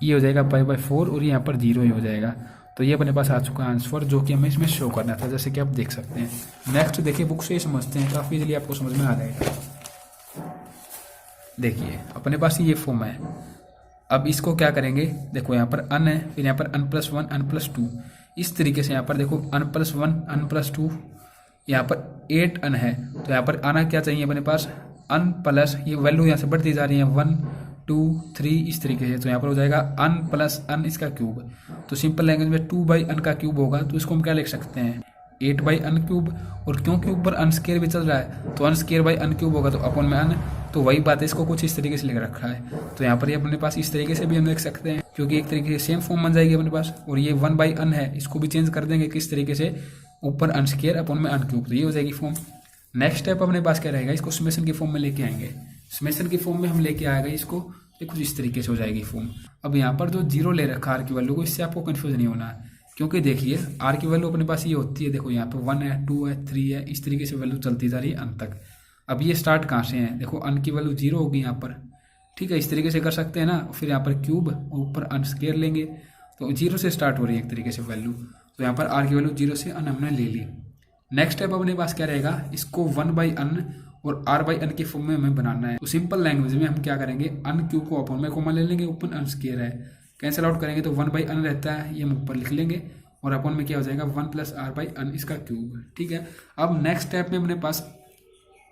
ये हो जाएगा पाई बाय 4 और ये यहाँ पर 0 ही हो जाएगा। तो ये अपने पास आ चुका आंसर जो कि हमें इसमें शो करना था, जैसे कि आप देख सकते हैं। नेक्स्ट देखिए बुक से ही समझते हैं, काफ़ी इजीली आपको समझ में आ जाएगा। देखिए अपने पास ये फॉर्म है, अब इसको क्या करेंगे, देखो यहाँ पर अन है, फिर यहाँ पर अन प्लस 1 अन प्लस 2, इस तरीके से यहाँ पर देखो अन प्लस 1 अन प्लस 2, यहाँ पर 8 अन है, तो यहाँ पर आना क्या चाहिए अपने पास अन प्लस, ये वैल्यू यहाँ से बढ़ती जा रही है 1 2 3 इस तरीके से, तो यहाँ पर हो जाएगा अन प्लस अन इसका क्यूब। तो सिंपल लैंग्वेज में 2 बाई अन का क्यूब होगा, तो इसको हम क्या लिख सकते हैं 8 बाई अन क्यूब। और क्यों क्यूब पर अन स्क्वायर भी चल रहा है, तो अन स्क्वायर बाई अन क्यूब होगा तो अपॉन में अन, तो वही बात है, इसको कुछ इस तरीके से लिख रखा है। तो यहाँ पर ये अपने पास इस तरीके से भी हम लिख सकते हैं, क्योंकि एक तरीके से सेम फॉर्म बन जाएगी अपने पास। और ये 1 बाई अन है, इसको भी चेंज कर देंगे किस तरीके से, ऊपर अन स्क्वायर अपॉन में अन क्यूब, तो ये हो जाएगी फॉर्म। नेक्स्ट स्टेप अपने पास क्या रहेगा, इसको समेशन की फॉर्म में लेके आएंगे। समेशन की फॉर्म में हम लेके आएगा इसको, ये कुछ इस तरीके से हो जाएगी फॉर्म। अब यहाँ पर जो 0 ले रखा आर की वैल्यू को, इससे आपको कंफ्यूज नहीं होना है, क्योंकि देखिए आर की वैल्यू अपने पास ये होती है, देखो यहाँ पे 1 है 2 है 3 है, इस तरीके से वैल्यू चलती जा रही है अन तक। अब ये स्टार्ट कहाँ से है, देखो अन की वैल्यू 0 होगी यहाँ पर। ठीक है, इस तरीके से कर सकते हैं ना, फिर यहाँ पर क्यूब और ऊपर अन स्क्वायर लेंगे, तो 0 से स्टार्ट हो रही है एक तरीके से वैल्यू। तो यहाँ पर आर की वैल्यू 0 से अन हमने ले ली। नेक्स्ट स्टेप अपने पास क्या रहेगा, इसको 1 बाई अन और आर बाई अन की फॉर्म में हमें बनाना है। तो सिंपल लैंग्वेज में हम क्या करेंगे, अन क्यूब को अपॉन में कॉमन ले लेंगे, ऊपर अन स्क्वायर है, कैंसिल आउट करेंगे तो 1 बाई अन रहता है, ये हम ऊपर लिख लेंगे, और अपॉन में क्या हो जाएगा 1 प्लस आर बाई अन इसका क्यूब। ठीक है, अब नेक्स्ट स्टेप में अपने पास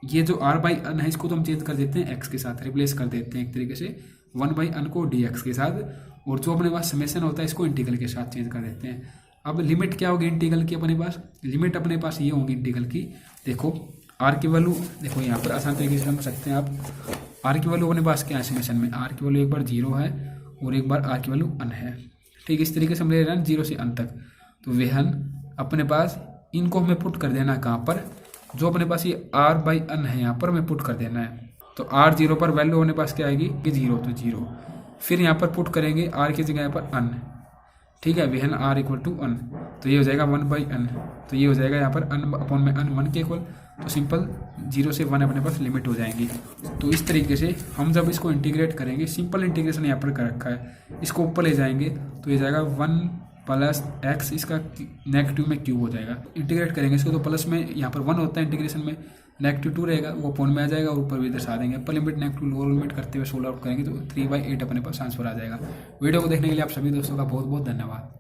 ये जो आर बाई अन है इसको तो हम चेंज कर देते हैं एक्स के साथ, रिप्लेस कर देते हैं एक तरीके से 1 बाई अन को डी एक्स के साथ, और जो अपने पास समेशन होता है इसको इंटीग्रल के साथ चेंज कर देते हैं। अब लिमिट क्या होगी इंटीग्रल की, अपने पास लिमिट अपने पास ये होगी इंटीग्रल की, देखो आर की वैल्यू, देखो यहाँ पर आसान तरीके से समझ सकते हैं आप, आर की वैल्यू अपने पास क्या है समेशन में, आर की वैल्यू एक बार 0 है और एक बार आर की वैल्यू अन है। ठीक, इस तरीके से हम ले रहे हैं 0 से अन तक। तो वेहन अपने पास इनको हमें पुट कर देना है कहाँ पर, जो अपने पास ये आर बाई अन है यहाँ पर हमें पुट कर देना है। तो आर 0 पर वैल्यू अपने पास क्या आएगी कि 0, तो 0, फिर यहाँ पर पुट करेंगे आर की जगह पर अन। ठीक है, वेहन आर इक्वल टू अन, तो ये हो जाएगा 1 बाई अन, तो ये हो जाएगा यहाँ पर अन अपॉन में अन 1 के इक्वल, तो सिंपल 0 से 1 अपने पास लिमिट हो जाएंगी। तो इस तरीके से हम जब इसको इंटीग्रेट करेंगे, सिंपल इंटीग्रेशन यहाँ पर कर रखा है, इसको ऊपर ले जाएंगे तो ये जाएगा 1 प्लस एक्स, इसका नेगेटिव में क्यूब हो जाएगा। इंटीग्रेट करेंगे इसको तो प्लस में यहाँ पर 1 होता है इंटीग्रेशन में, नेगेटिव 2 रहेगा वो अपॉन में आ जाएगा, और ऊपर भी दर्शा देंगे। Upper limit negative lower limit करते हुए सोल्व आउट करेंगे तो 3/8 अपने पास आंसर आ जाएगा। वीडियो को देखने के लिए आप सभी दोस्तों का बहुत बहुत धन्यवाद।